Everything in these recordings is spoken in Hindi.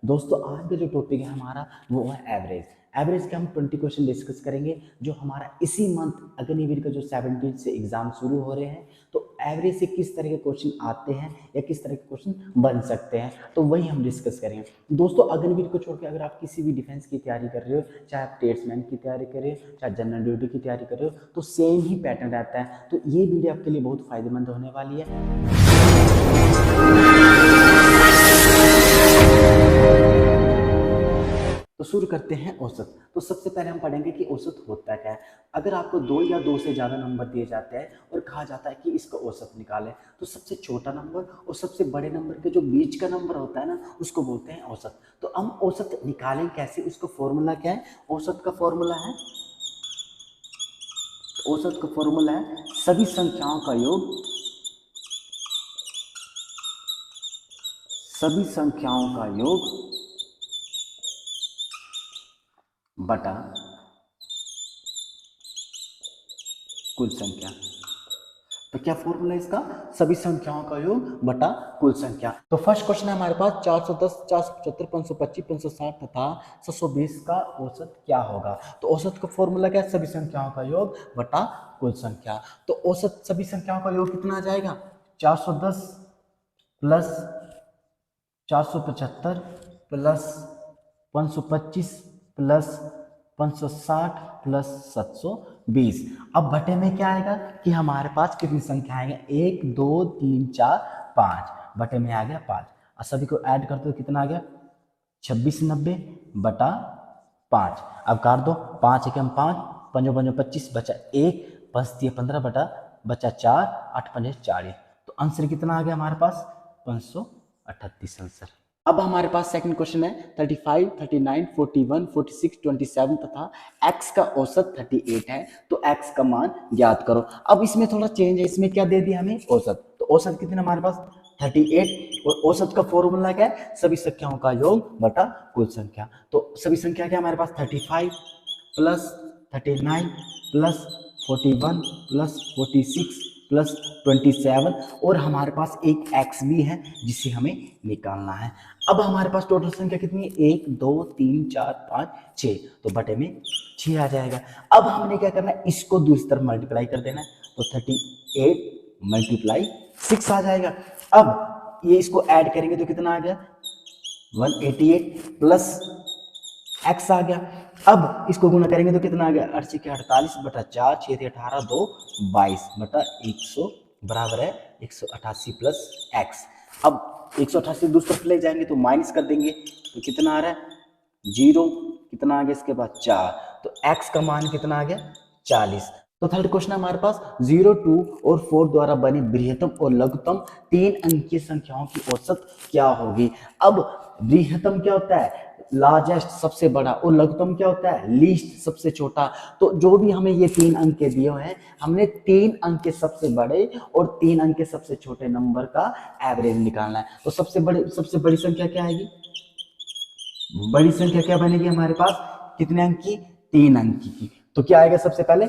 दोस्तों आज का जो टॉपिक है हमारा वो है एवरेज। एवरेज के हम 20 क्वेश्चन डिस्कस करेंगे जो हमारा इसी मंथ अग्निवीर का जो 17 से एग्जाम शुरू हो रहे हैं। तो एवरेज से किस तरह के क्वेश्चन आते हैं या किस तरह के क्वेश्चन बन सकते हैं तो वही हम डिस्कस करेंगे। दोस्तों अग्निवीर को छोड़ के अगर आप किसी भी डिफेंस की तैयारी कर रहे हो, चाहे आप टेट्समैन की तैयारी कर रहे हो, चाहे जनरल ड्यूटी की तैयारी कर रहे हो, तो सेम ही पैटर्न रहता है। तो ये वीडियो आपके लिए बहुत फायदेमंद होने वाली है। तो शुरू करते हैं औसत। तो सबसे पहले हम पढ़ेंगे कि औसत होता क्या है। अगर आपको दो या दो से ज़्यादा नंबर दिए जाते हैं और कहा जाता है कि इसका औसत निकालें, तो सबसे छोटा नंबर और सबसे बड़े नंबर के जो बीच का नंबर होता है ना, उसको बोलते हैं औसत। तो हम औसत निकालें कैसे, उसका फॉर्मूला क्या है? औसत का फॉर्मूला है सभी संख्याओं का योग, सभी संख्याओं का योग बटा कुल संख्या। तो क्या फॉर्मूला है इसका? सभी संख्याओं का योग बटा कुल संख्या। तो फर्स्ट क्वेश्चन है हमारे पास 410, 475, 525, 560 तथा 720 का औसत क्या होगा। तो औसत का फॉर्मूला क्या है? सभी संख्याओं का योग बटा कुल संख्या। तो औसत सभी संख्याओं का योग कितना आ जाएगा? 410 प्लस 475 प्लस 525 प्लस 560 प्लस 720। अब बटे में क्या आएगा कि हमारे पास कितनी संख्या आएंगे? 1 2 3 4 5। बटे में आ गया 5 और सभी को ऐड करते हो कितना आ गया? 2690 बटा 5। अब काट दो, 5 एकम 5, 5 5 25 बचा 1, 5 दिए 15 बटा बचा 4, 8 5 40। तो आंसर कितना आ गया हमारे पास? 538 आंसर। अब हमारे पास सेकंड क्वेश्चन है 35, 39, 41, 46, 27 तथा x का औसत 38 है। तो x का मान ज्ञात करो। अब इसमें थोड़ा चेंज है, इसमें क्या दे दिया हमें? औसत। तो औसत कितना हमारे पास? 38 और औसत का फॉर्मूला क्या है? सभी संख्याओं का योग बटा कुल संख्या। तो सभी संख्या क्या हमारे पास? 35 प्लस 39 प्लस 41 प्लस 46 प्लस 27 और हमारे पास एक x भी है जिसे हमें निकालना है। अब हमारे पास टोटल संख्या कितनी है? 1 2 3 4 5 6। तो बटे में 6 आ जाएगा। अब हमने क्या करना है? इसको दूसरी तरफ मल्टीप्लाई कर देना है। तो 38 मल्टीप्लाई 6 आ जाएगा। अब ये इसको ऐड करेंगे तो कितना आ गया? 188 प्लस x आ गया। अब इसको गुणा करेंगे तो कितना आ गया? 8 के 48 बटा 4, 6 से 18 2 22 बटा 100 बराबर है 188 प्लस x। अब 188 दूसरी तरफ ले जाएंगे तो माइनस कर देंगे तो कितना आ रहा है? 0। कितना आ गया इसके बाद? 4। तो x का मान कितना आ गया? 40। तो थर्ड क्वेश्चन हमारे पास 0, 2 और 4 द्वारा बनी बृहत्तम और लघुत्तम 3 अंकीय संख्याओं की औसत क्या होगी। अब बृहत्तम क्या होता है? लार्जेस्ट सबसे बड़ा, और लघुत्तम क्या होता है? लीस्ट सबसे छोटा। तो जो भी हमें ये 3 अंक के दिए हुए हैं, हमने 3 अंक के सबसे बड़े और 3 अंक के सबसे छोटे नंबर का एवरेज निकालना है। तो सबसे बड़ी संख्या क्या आएगी? बड़ी संख्या क्या बनेगी हमारे पास? कितने अंक की? 3 अंक की। तो क्या आएगा? सबसे पहले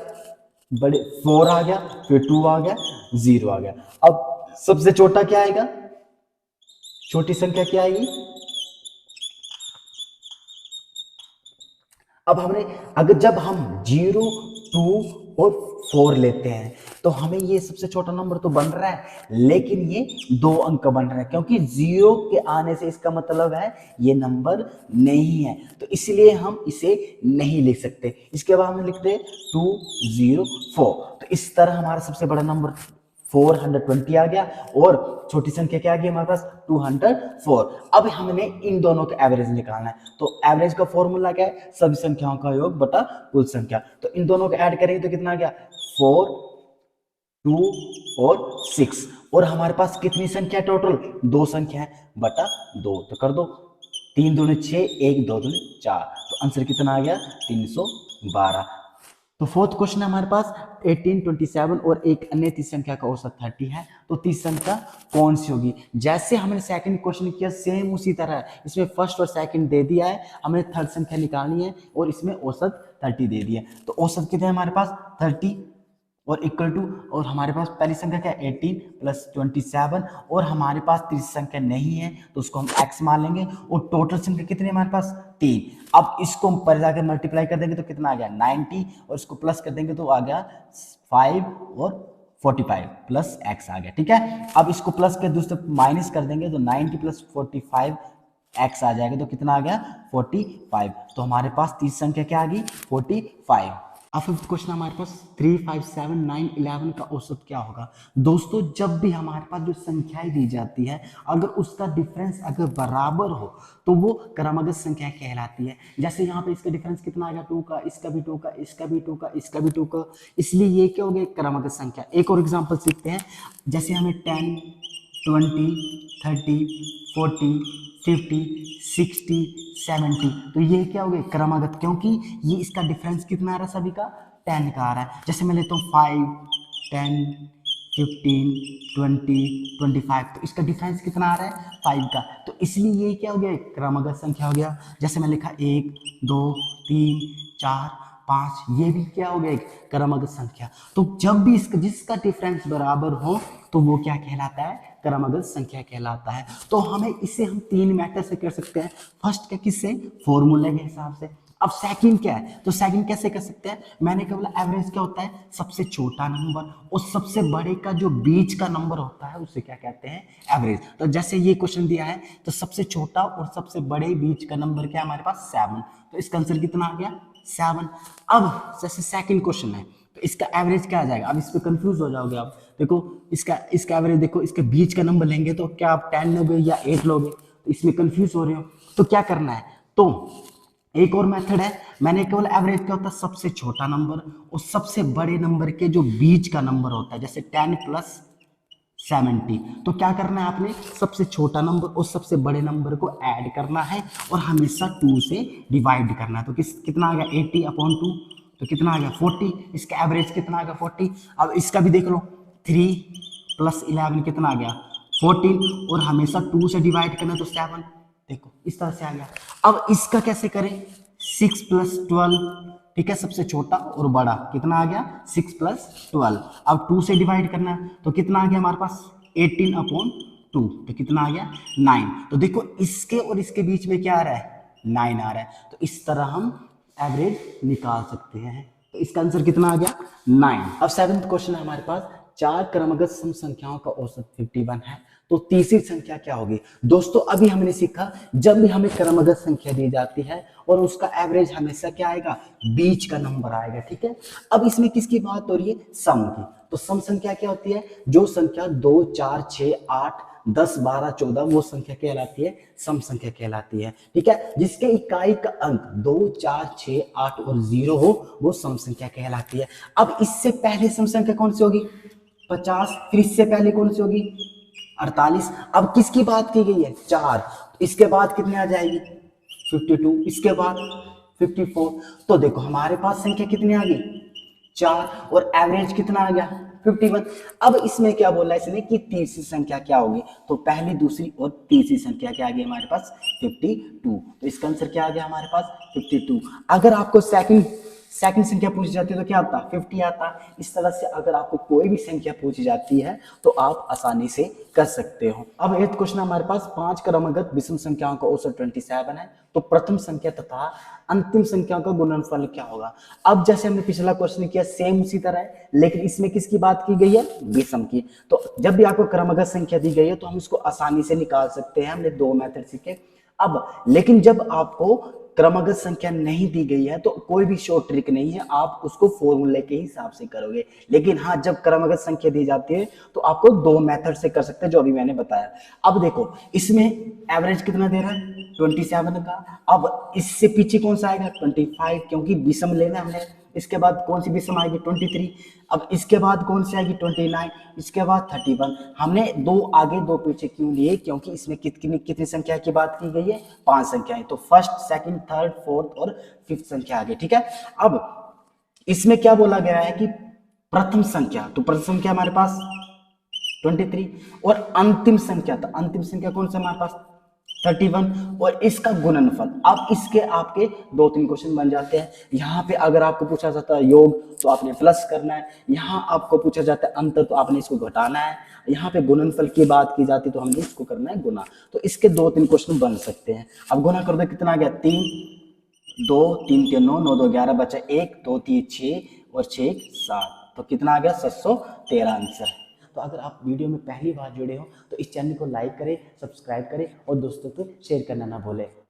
बड़े 4 आ गया, फिर 2 आ गया, 0 आ गया। अब सबसे छोटा क्या आएगा? छोटी संख्या क्या आएगी? अब हमने अगर जब हम 0, 2 और 4 लेते हैं तो हमें ये सबसे छोटा नंबर तो बन रहा है, लेकिन ये 2 अंक का बन रहा है क्योंकि 0 के आने से इसका मतलब है ये नंबर नहीं है। तो इसलिए हम इसे नहीं लिख सकते। इसके बाद हम लिखते हैं 204। तो इस तरह हमारा सबसे बड़ा नंबर 420 आ गया और छोटी संख्या क्या आ गई हमारे पास? 204। अब हमने इन दोनों का एवरेज निकालना है। तो एवरेज का फॉर्मूला क्या है? सभी संख्याओं का योग बटा कुल संख्या। तो इन दोनों को ऐड करेंगे तो कितना आ गया? 4, 2 और 6। और हमारे पास कितनी संख्या टोटल? 2 संख्या है बटा 2। तो कर दो, 3 दूनी 6, 1 2 दूनी 4। तो आंसर कितना आ गया? 312। तो फोर्थ क्वेश्चन है हमारे पास 18, 27 और एक अन्य तीस संख्या का औसत 30 है। तो तीस संख्या कौन सी होगी? जैसे हमने सेकंड क्वेश्चन किया सेम उसी तरह है। इसमें फर्स्ट और सेकंड दे दिया है, हमें थर्ड संख्या निकालनी है और इसमें औसत 30 दे दिया है। तो औसत कितने है हमारे पास? 30 और इक्वल टू, और हमारे पास पहली संख्या क्या है 18 प्लस 27, और हमारे पास तीसरी संख्या नहीं है तो उसको हम x मान लेंगे, और टोटल संख्या कितनी है हमारे पास 3। अब इसको हम पर जाकर मल्टीप्लाई कर देंगे तो कितना आ गया 90, और इसको प्लस कर देंगे तो आ गया 5 और 45 प्लस x आ गया। ठीक है, अब इसको प्लस कर दूसरे माइनस कर देंगे तो 90 प्लस 45 x आ जाएगा, तो कितना आ गया 45। तो हमारे पास तीसरी संख्या क्या आ गई 45। अब फिफ्थ क्वेश्चन हमारे पास 3, 5, 7, 9, 11 का औसत क्या होगा। दोस्तों जब भी हमारे पास जो संख्याएं दी जाती है अगर उसका डिफरेंस अगर बराबर हो तो वो क्रमागत संख्या कहलाती है। जैसे यहाँ पे इसका डिफरेंस कितना आएगा 2 का, इसका भी 2 का, इसका भी 2 का, इसका भी 2 का, इसलिए ये क्या हो गया क्रमागत संख्या। एक और एग्जाम्पल सीखते हैं, जैसे हमें 10, 20, 30, 40, 50, 60, 70, तो ये क्या हो गया क्रमागत, क्योंकि ये इसका डिफरेंस कितना आ रहा है सभी का 10 का आ रहा है। जैसे मैं लेता हूँ 5, 10, 15, 20, 25, तो इसका डिफरेंस कितना आ रहा है 5 का, तो इसलिए ये क्या हो गया क्रमागत संख्या हो गया। जैसे मैं लिखा 1, 2, 3, 4, 5, ये भी क्या हो गया क्रमागत संख्या। तो जब भी इसका जिसका डिफरेंस बराबर हो तो वो क्या कहलाता है क्रमागत संख्या कहलाता है। तो हमें इसे हम 3 मेथड से कर सकते हैं। फर्स्ट क्या किससे फॉर्मूले के हिसाब से। अब सेकंड क्या है, तो सेकंड कैसे कर सकते हैं, मैंने क्या बोला एवरेज क्या होता है सबसे छोटा नंबर और सबसे बड़े का जो बीच का नंबर होता है उसे क्या कहते हैं एवरेज। तो जैसे ये क्वेश्चन दिया है तो सबसे छोटा और सबसे बड़े बीच का नंबर क्या है हमारे पास 7, तो इसका आंसर कितना आ गया 7। अब जैसे सेकंड क्वेश्चन है तो इसका एवरेज क्या आ जाएगा, अब इस पे कंफ्यूज हो जाओगे आप। देखो इसका एवरेज देखो, इसके बीच का नंबर लेंगे तो क्या आप 10 लोगे या 8 लोगे, तो इसमें कंफ्यूज हो रहे हो। तो क्या करना है, तो एक और मेथड है, मैंने केवल एवरेज क्या होता है सबसे छोटा नंबर और सबसे बड़े नंबर के जो बीच का नंबर होता है, जैसे 10 प्लस 70, तो क्या करना है आपने सबसे छोटा नंबर और सबसे बड़े नंबर को ऐड करना है और हमेशा 2 से डिवाइड करना है। तो कितना आ गया 80/2, तो कितना आ गया 40, इसका एवरेज कितना आ गया 40। अब इसका भी देख लो 3 प्लस 11 कितना आ गया 14, और हमेशा 2 से डिवाइड करना तो 7, देखो इस तरह से आ गया। अब इसका कैसे करें 6 प्लस 12, ठीक है, सबसे छोटा और बड़ा कितना आ गया 6 प्लस 12। अब 2 से डिवाइड करना है तो कितना आ गया हमारे पास 18/2, तो कितना आ गया 9। तो देखो इसके और इसके बीच में क्या आ रहा है 9 आ रहा है, तो इस तरह हम एवरेज निकाल सकते हैं। तो इसका आंसर कितना आ गया 9। अब सेवंथ क्वेश्चन है हमारे पास, 4 क्रमगत सम संख्याओं का औसत 51 है, तो तीसरी संख्या क्या होगी। दोस्तों अभी हमने सीखा जब भी हमें क्रमगत संख्या दी जाती है और उसका एवरेज हमेशा क्या आएगा बीच का नंबर आएगा। ठीक है, अब इसमें किसकी बात हो रही है सम की। तो सम संख्या क्या होती है, जो संख्या 2, 4, 6, 8, 10, 12, 14 वो संख्या कहलाती है सम संख्या कहलाती है। ठीक है, जिसके इकाई का अंक 2, 4, 6, 8 और 0 हो वो सम संख्या कहलाती है। अब इससे पहले सम संख्या कौन सी होगी 50, फिर इससे पहले कौन सी होगी 48। अब किसकी बात की गई है 4, इसके बाद कितने आ जाएगी 52, इसके बाद 54। तो देखो हमारे पास संख्या कितनी आ गई 4 और एवरेज कितना आ गया 51। अब इसमें क्या बोला इसने कि तीसरी संख्या क्या होगी, तो पहली, दूसरी और तीसरी संख्या क्या आ गई हमारे पास 52। तो इसका आंसर क्या आ गया हमारे पास 52। अगर आपको सेकंड संख्या पूछी जाती है तो क्या आता 50 आता। इस तरह से अगर आपको कोई भी संख्या पूछी जाती है तो आप आसानी से कर सकते हो। अब 8th क्वेश्चन हमारे पास 5 क्रमगत विषम संख्याओं का औसत 27 है, तो प्रथम संख्या तथा अंतिम संख्याओं का गुणनफल क्या होगा। अब जैसे हमने पिछला क्वेश्चन किया सेम उसी तरह है, लेकिन इसमें किसकी बात की गई है विषम की। तो जब भी आपको क्रमगत संख्या दी गई है तो हम इसको आसानी से निकाल सकते हैं, हमने 2 मेथड सीखे। अब लेकिन जब आपको क्रमगत संख्या नहीं दी गई है तो कोई भी शॉर्ट ट्रिक नहीं है, आप उसको फॉर्मूले के हिसाब से करोगे। लेकिन हाँ जब क्रमगत संख्या दी जाती है तो आपको 2 मेथड से कर सकते हैं जो अभी मैंने बताया। अब देखो इसमें एवरेज कितना दे रहा है 27 का। अब इससे पीछे कौन सा आएगा 25, क्योंकि विषम लेना हमने। इसके बाद कौन सी विषम आएगी 23। अब इसके बाद कौन सी आएगी 29, इसके बाद 31। हमने 2 आगे 2 पीछे क्यों लिए, क्योंकि इसमें कितनी संख्या की बात की गई है 5 संख्याएं। तो फर्स्ट, सेकंड, थर्ड, फोर्थ और फिफ्थ संख्या आ गई। ठीक है, अब इसमें क्या बोला गया है कि प्रथम संख्या, तो प्रथम संख्या हमारे पास 23 और अंतिम संख्या, तो अंतिम संख्या कौन सा हमारे पास 31 और इसका गुणनफल। अब इसके आपके 2-3 क्वेश्चन बन जाते हैं। यहाँ पे अगर आपको पूछा जाता है योग तो आपने प्लस करना है, यहाँ आपको पूछा जाता है अंतर तो आपने इसको घटाना है, यहाँ पे गुणनफल की बात की जाती है तो हमने इसको करना है गुना। तो इसके 2-3 क्वेश्चन बन सकते हैं। अब गुना कर दो, कितना आ गया 3, 2 3 3 9, 9 2 11, बचा 1, 2 3 6 और 6 7, तो कितना आ गया 713 आंसर। तो अगर आप वीडियो में पहली बार जुड़े हो तो इस चैनल को लाइक करें, सब्सक्राइब करें और दोस्तों को शेयर करना ना भूलें।